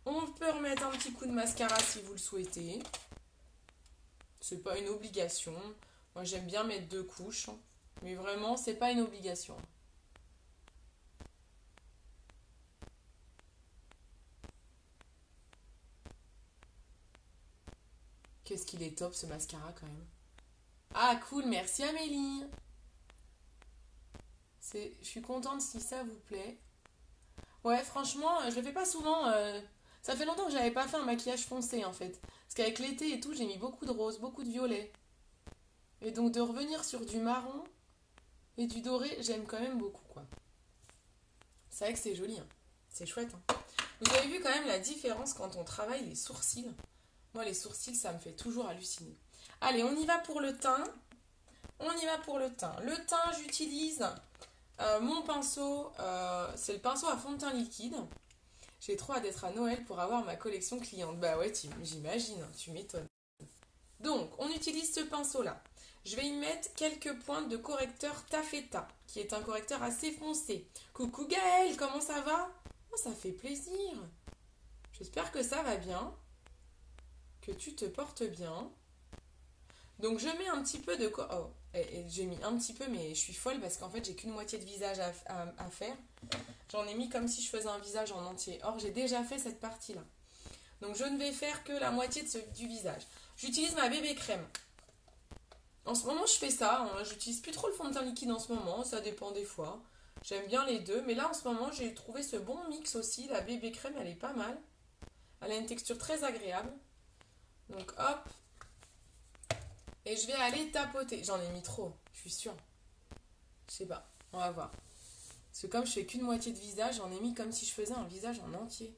On peut remettre un petit coup de mascara si vous le souhaitez. C'est pas une obligation. Moi, j'aime bien mettre 2 couches. Mais vraiment, c'est pas une obligation. Qu'est-ce qu'il est top ce mascara quand même. Ah, cool, merci Amélie. Je suis contente si ça vous plaît. Ouais, franchement, je le fais pas souvent. Ça fait longtemps que j'avais pas fait un maquillage foncé en fait. Parce qu'avec l'été et tout, j'ai mis beaucoup de rose, beaucoup de violet. Et donc de revenir sur du marron et du doré, j'aime quand même beaucoup quoi. C'est vrai que c'est joli, hein. C'est chouette, hein. Vous avez vu quand même la différence quand on travaille les sourcils. Moi, les sourcils, ça me fait toujours halluciner. Allez, on y va pour le teint. On y va pour le teint. Le teint, j'utilise mon pinceau. C'est le pinceau à fond de teint liquide. J'ai trop hâte d'être à Noël pour avoir ma collection cliente. Bah ouais, j'imagine, tu m'étonnes. Donc, on utilise ce pinceau-là. Je vais y mettre quelques pointes de correcteur Taffeta, qui est un correcteur assez foncé. Coucou Gaëlle, comment ça va? Oh, ça fait plaisir. J'espère que ça va bien, que tu te portes bien. Donc, je mets un petit peu de... Oh, et j'ai mis un petit peu, mais je suis folle parce qu'en fait, j'ai qu'une moitié de visage à faire. J'en ai mis comme si je faisais un visage en entier. Or, j'ai déjà fait cette partie-là. Donc, je ne vais faire que la moitié du visage. J'utilise ma bébé crème. En ce moment, je fais ça. J'utilise plus trop le fond de teint liquide en ce moment. Ça dépend des fois. J'aime bien les deux. Mais là, en ce moment, j'ai trouvé ce bon mix aussi. La bébé crème, elle est pas mal. Elle a une texture très agréable. Donc, hop. Et je vais aller tapoter. J'en ai mis trop, je suis sûre. Je sais pas. On va voir. Parce que comme je fais qu'une moitié de visage, j'en ai mis comme si je faisais un visage en entier.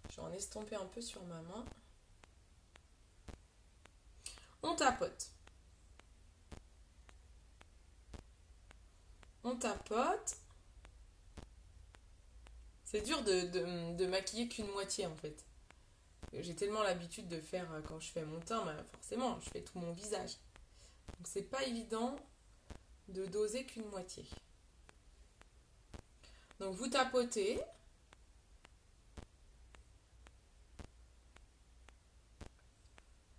Je vais en estomper un peu sur ma main. On tapote. On tapote. C'est dur de maquiller qu'une moitié en fait. J'ai tellement l'habitude de faire quand je fais mon teint, bah forcément, je fais tout mon visage. Donc c'est pas évident de doser qu'une moitié. Donc vous tapotez.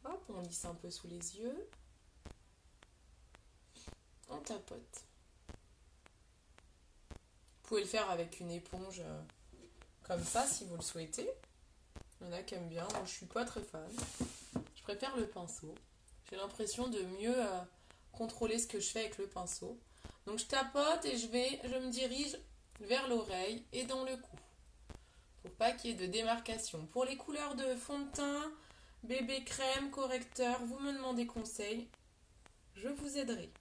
Hop, on lisse un peu sous les yeux. On tapote. Vous pouvez le faire avec une éponge comme ça si vous le souhaitez. Il y en a qui aiment bien. Moi, je suis pas très fan. Je préfère le pinceau. J'ai l'impression de mieux contrôler ce que je fais avec le pinceau. Donc je tapote et je me dirige vers l'oreille et dans le cou. Pour pas qu'il y ait de démarcation. Pour les couleurs de fond de teint, bébé crème, correcteur, vous me demandez conseil. Je vous aiderai.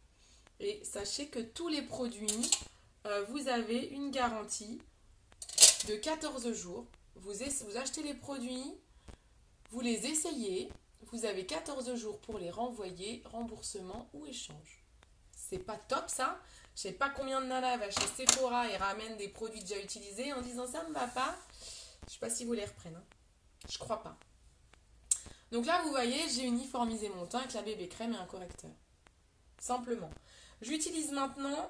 Et sachez que tous les produits, vous avez une garantie de 14 jours. Vous achetez les produits, vous les essayez, vous avez 14 jours pour les renvoyer, remboursement ou échange. C'est pas top ça? Je sais pas combien de nanas va chez Sephora et ramènent des produits déjà utilisés en disant ça me va pas. Je sais pas si vous les reprennent, hein. Je crois pas. Donc là vous voyez, j'ai uniformisé mon teint avec la bébé crème et un correcteur. Simplement. J'utilise maintenant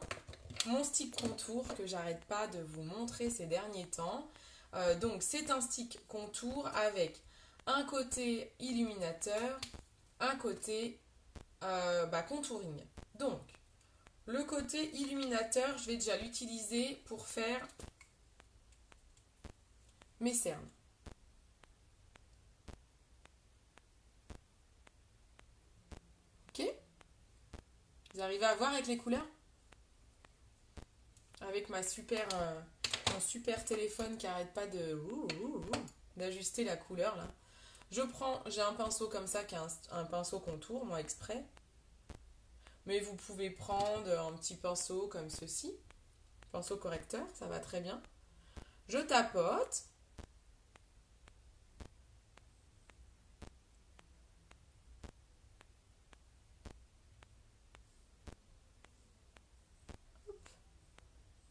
mon stick contour que j'arrête pas de vous montrer ces derniers temps. Donc c'est un stick contour avec un côté illuminateur, un côté contouring. Donc le côté illuminateur, je vais déjà l'utiliser pour faire mes cernes. Ok? Vous arrivez à voir avec les couleurs? Avec mon super téléphone qui arrête pas d'ajuster la couleur là. J'ai un pinceau comme ça qui est un pinceau contour, moi exprès. Mais vous pouvez prendre un petit pinceau comme ceci. Pinceau correcteur, ça va très bien. Je tapote.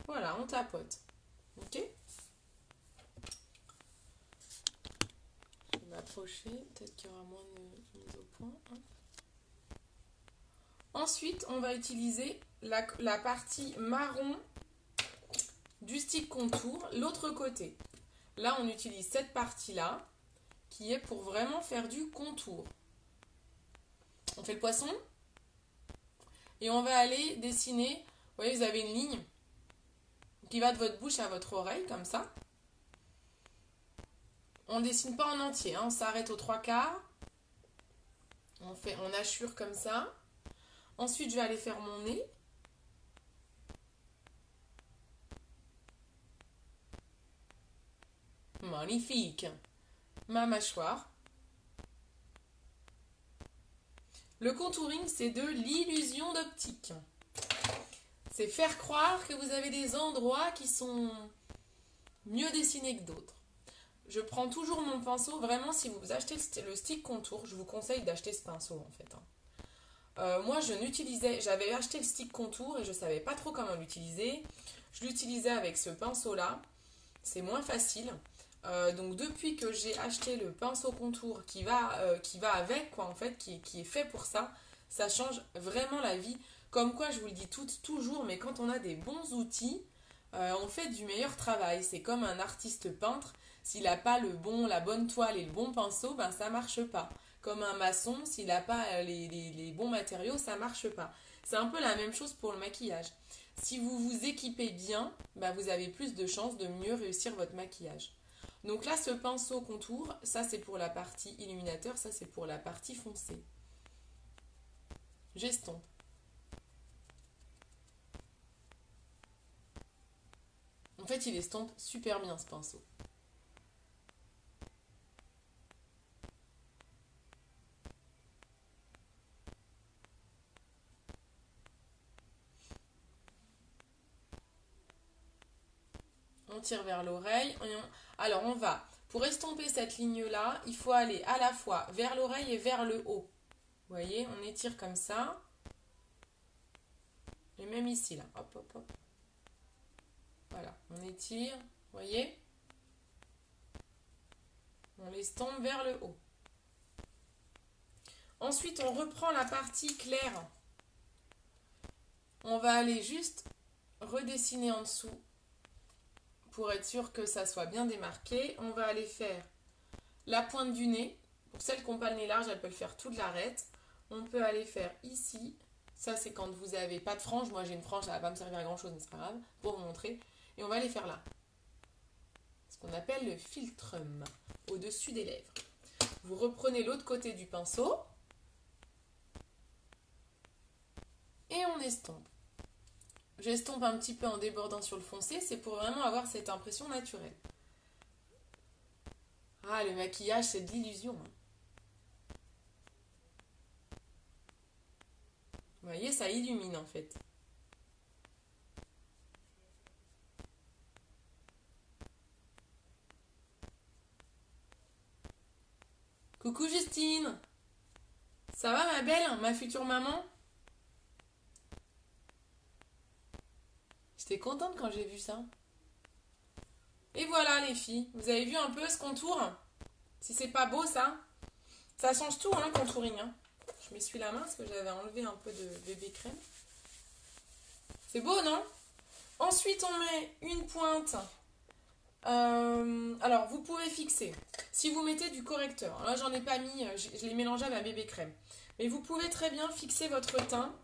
Voilà, on tapote. Ok? Je vais m'approcher. Peut-être qu'il y aura moins de mise au point. Hein. Ensuite, on va utiliser la partie marron du stick contour, l'autre côté. Là, on utilise cette partie-là qui est pour vraiment faire du contour. On fait le poisson et on va aller dessiner. Vous voyez, vous avez une ligne qui va de votre bouche à votre oreille, comme ça. On ne dessine pas en entier, hein, on s'arrête aux 3/4. On assure comme ça. Ensuite, je vais aller faire mon nez. Magnifique. Ma mâchoire. Le contouring, c'est de l'illusion d'optique. C'est faire croire que vous avez des endroits qui sont mieux dessinés que d'autres. Je prends toujours mon pinceau. Vraiment, si vous achetez le stick contour, je vous conseille d'acheter ce pinceau en fait. Moi, j'avais acheté le stick contour et je ne savais pas trop comment l'utiliser. Je l'utilisais avec ce pinceau-là. C'est moins facile. Donc depuis que j'ai acheté le pinceau contour qui va avec, quoi, en fait, qui est fait pour ça, ça change vraiment la vie. Comme quoi, je vous le dis toujours, mais quand on a des bons outils, on fait du meilleur travail. C'est comme un artiste peintre. S'il n'a pas la bonne toile et le bon pinceau, ben ça marche pas. Comme un maçon, s'il n'a pas les bons matériaux, ça marche pas. C'est un peu la même chose pour le maquillage. Si vous vous équipez bien, ben vous avez plus de chances de mieux réussir votre maquillage. Donc là, ce pinceau contour, ça c'est pour la partie illuminateur, ça c'est pour la partie foncée. J'estompe. En fait, il estompe super bien ce pinceau. On tire vers l'oreille. Alors on va, pour estomper cette ligne-là, il faut aller à la fois vers l'oreille et vers le haut. Vous voyez, on étire comme ça. Et même ici, là. Hop, hop, hop. Voilà, on étire. Vous voyez? On l'estompe vers le haut. Ensuite, on reprend la partie claire. On va aller juste redessiner en dessous pour être sûr que ça soit bien démarqué. On va aller faire la pointe du nez. Pour celles qui n'ont pas le nez large, elles peuvent le faire toute l'arête. On peut aller faire ici. Ça, c'est quand vous n'avez pas de frange. Moi, j'ai une frange, ça ne va pas me servir à grand chose, mais c'est pas grave, pour vous montrer. Et on va aller faire là. Ce qu'on appelle le philtrum, au-dessus des lèvres. Vous reprenez l'autre côté du pinceau. Et on estompe. J'estompe un petit peu en débordant sur le foncé. C'est pour vraiment avoir cette impression naturelle. Ah, le maquillage, c'est de l'illusion. Vous voyez, ça illumine en fait. Coucou Justine. Ça va ma belle, ma future maman? J'étais contente quand j'ai vu ça. Et voilà les filles, vous avez vu un peu ce contour? Si c'est pas beau ça, ça change tout hein, le contouring. Hein. Je m'essuie la main parce que j'avais enlevé un peu de bébé crème. C'est beau non? Ensuite on met une pointe. Alors vous pouvez fixer. Si vous mettez du correcteur, là j'en ai pas mis, je l'ai mélangé avec ma bébé crème. Mais vous pouvez très bien fixer votre teint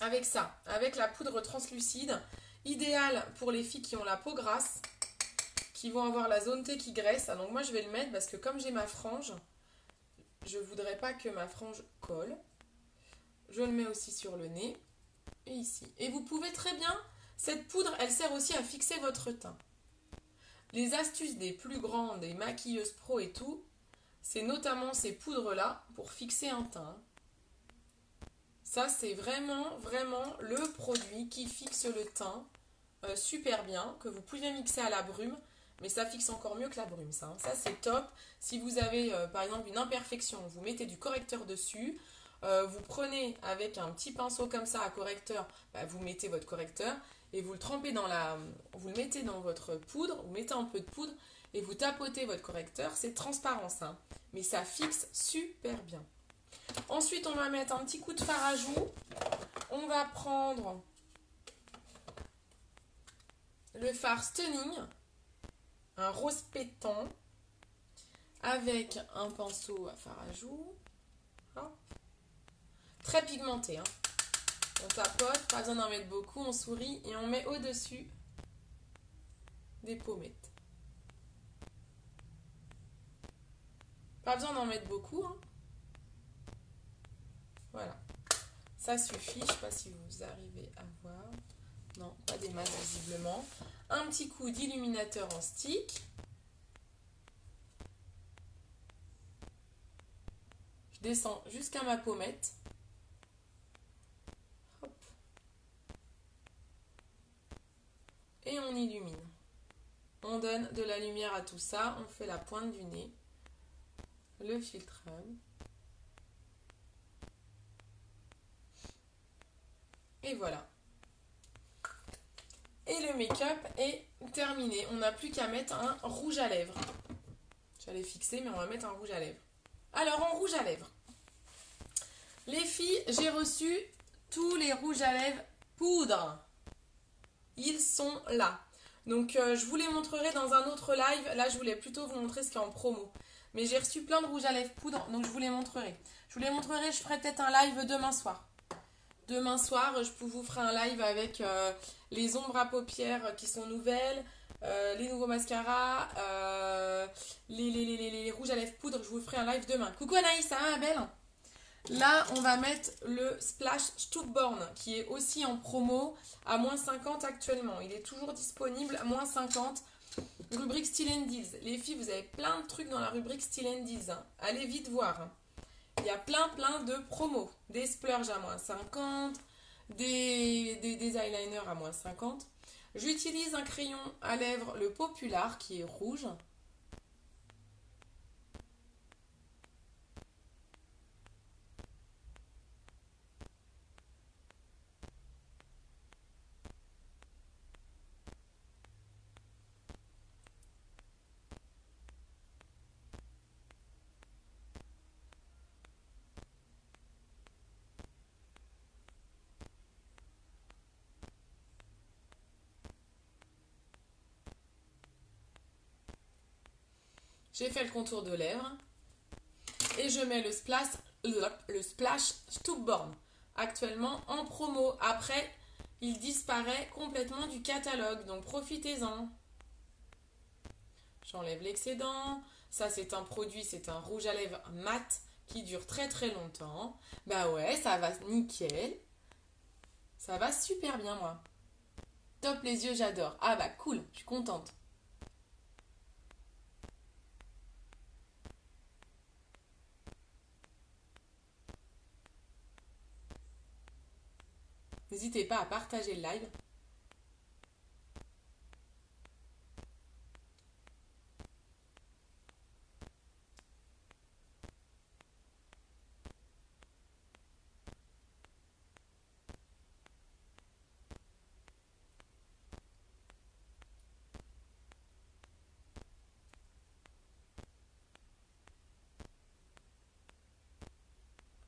avec ça, avec la poudre translucide. Idéal pour les filles qui ont la peau grasse, qui vont avoir la zone T qui graisse. Donc moi je vais le mettre parce que comme j'ai ma frange, je ne voudrais pas que ma frange colle. Je le mets aussi sur le nez et ici. Et vous pouvez très bien, cette poudre, elle sert aussi à fixer votre teint. Les astuces des plus grandes, des maquilleuses pro et tout, c'est notamment ces poudres-là pour fixer un teint. Ça, c'est vraiment, vraiment le produit qui fixe le teint super bien, que vous pouvez mixer à la brume, mais ça fixe encore mieux que la brume, ça. Ça, c'est top. Si vous avez, par exemple, une imperfection, vous mettez du correcteur dessus, vous prenez avec un petit pinceau comme ça à correcteur, vous mettez votre correcteur et vous le trempez vous le mettez dans votre poudre, vous mettez un peu de poudre et vous tapotez votre correcteur. C'est transparent, ça, mais ça fixe super bien. Ensuite, on va mettre un petit coup de fard à joues. On va prendre le fard Stunning, un rose pétant, avec un pinceau à fard à joues. Hop. Très pigmenté. Hein. On tapote, pas besoin d'en mettre beaucoup, on sourit et on met au-dessus des pommettes. Pas besoin d'en mettre beaucoup. Hein. Voilà. Ça suffit. Je ne sais pas si vous arrivez à voir. Non, pas des masses visiblement. Un petit coup d'illuminateur en stick. Je descends jusqu'à ma pommette. Hop. Et on illumine. On donne de la lumière à tout ça. On fait la pointe du nez. Le filtre. Et voilà. Et le make-up est terminé. On n'a plus qu'à mettre un rouge à lèvres. J'allais fixer, mais on va mettre un rouge à lèvres. Alors, en rouge à lèvres. Les filles, j'ai reçu tous les rouges à lèvres poudre. Ils sont là. Donc, je vous les montrerai dans un autre live. Là, je voulais plutôt vous montrer ce qui est en promo. Mais j'ai reçu plein de rouges à lèvres poudre, donc je vous les montrerai. Je ferai peut-être un live demain soir. Demain soir, je vous ferai un live avec les ombres à paupières qui sont nouvelles, les nouveaux mascaras, les rouges à lèvres poudre. Je vous ferai un live demain. Coucou Anaïs, ça va ma belle? Là, on va mettre le Splash Stuckborn qui est aussi en promo à moins 50 actuellement. Il est toujours disponible à moins 50. Rubrique Style and Deals. Les filles, vous avez plein de trucs dans la rubrique Style and Deals. Hein. Allez vite voir. Il y a plein de promos. Des splurges à moins 50, des eyeliners à moins 50. J'utilise un crayon à lèvres, le Popular, qui est rouge. J'ai fait le contour de lèvres. Et je mets le Splash Stuckborn, actuellement en promo. Après, il disparaît complètement du catalogue, donc profitez-en. J'enlève l'excédent. Ça, c'est un produit, c'est un rouge à lèvres mat qui dure très longtemps. Bah ouais, ça va nickel. Ça va super bien, moi. Top les yeux, j'adore. Ah bah cool, je suis contente. N'hésitez pas à partager le live.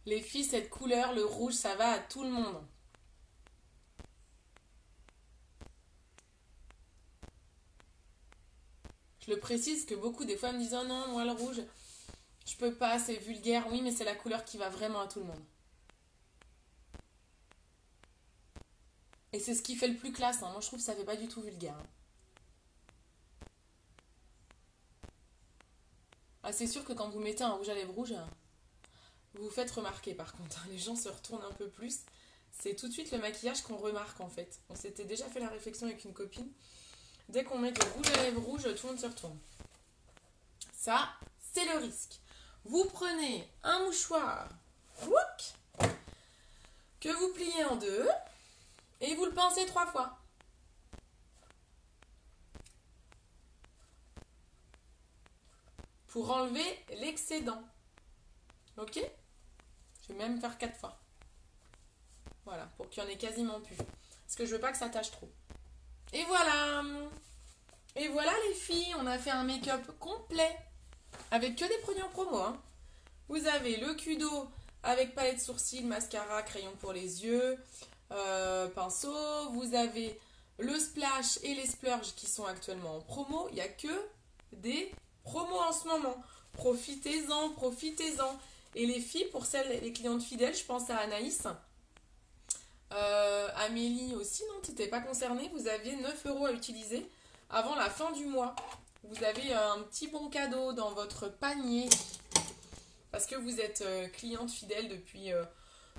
Les filles, cette couleur, le rouge, ça va à tout le monde. Je le précise que beaucoup des fois me disent oh non, moi le rouge, je peux pas, c'est vulgaire. Oui, mais c'est la couleur qui va vraiment à tout le monde. Et c'est ce qui fait le plus classe. Hein. Moi, je trouve que ça fait pas du tout vulgaire. Hein. Ah, c'est sûr que quand vous mettez un rouge à lèvres rouge, vous vous faites remarquer par contre. Hein. Les gens se retournent un peu plus. C'est tout de suite le maquillage qu'on remarque en fait. On s'était déjà fait la réflexion avec une copine. Dès qu'on met du rouge à lèvres rouge, tout le monde se retourne. Ça, c'est le risque. Vous prenez un mouchoir que vous pliez en deux et vous le pincez 3 fois. Pour enlever l'excédent. Ok? Je vais même faire 4 fois. Voilà, pour qu'il y en ait quasiment plus. Parce que je veux pas que ça tâche trop. Et voilà! Et voilà les filles, on a fait un make-up complet. Avec que des produits en promo. Hein. Vous avez le Kudo avec palette sourcils, mascara, crayon pour les yeux, pinceau. Vous avez le Splash et les Splurge qui sont actuellement en promo. Il n'y a que des promos en ce moment. Profitez-en, profitez-en. Et les filles, pour les clientes fidèles, je pense à Anaïs. Amélie aussi, non, tu n'étais pas concernée. Vous aviez 9 € à utiliser avant la fin du mois. Vous avez un petit bon cadeau dans votre panier parce que vous êtes cliente fidèle depuis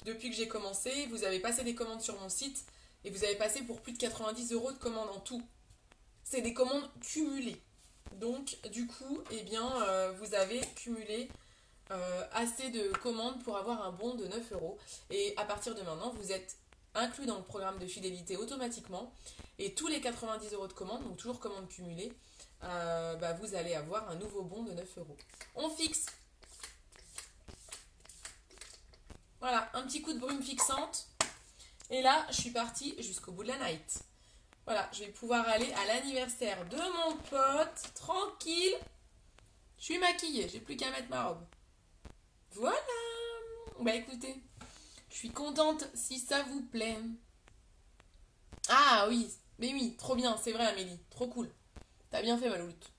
depuis que j'ai commencé, vous avez passé des commandes sur mon site et vous avez passé pour plus de 90 € de commandes en tout. C'est des commandes cumulées. Donc, du coup, eh bien, vous avez cumulé assez de commandes pour avoir un bon de 9 €. Et à partir de maintenant, vous êtes inclus dans le programme de fidélité automatiquement. Et tous les 90 € de commandes, donc toujours commandes cumulées, vous allez avoir un nouveau bon de 9 €. On fixe. Voilà, un petit coup de brume fixante. Et là, je suis partie jusqu'au bout de la night. Voilà, je vais pouvoir aller à l'anniversaire de mon pote, tranquille. Je suis maquillée, j'ai plus qu'à mettre ma robe. Voilà. Bah écoutez, je suis contente si ça vous plaît. Ah oui, mais oui, trop bien, c'est vrai Amélie, trop cool. T'as bien fait ma louloute.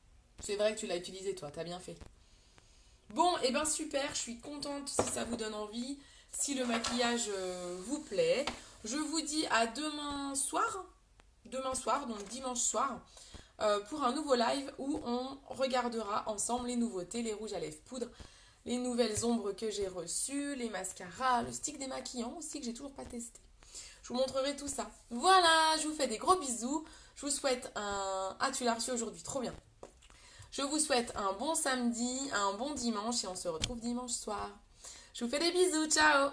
C'est vrai que tu l'as utilisé toi, t'as bien fait. Bon, et ben super, je suis contente si ça vous donne envie, si le maquillage vous plaît. Je vous dis à demain soir, donc dimanche soir, pour un nouveau live où on regardera ensemble les nouveautés, les rouges à lèvres poudre, les nouvelles ombres que j'ai reçues, les mascaras, le stick démaquillant aussi que j'ai toujours pas testé. Je vous montrerai tout ça. Voilà, je vous fais des gros bisous. Je vous souhaite un... Ah, tu l'as reçu aujourd'hui, trop bien. Je vous souhaite un bon samedi, un bon dimanche et on se retrouve dimanche soir. Je vous fais des bisous, ciao!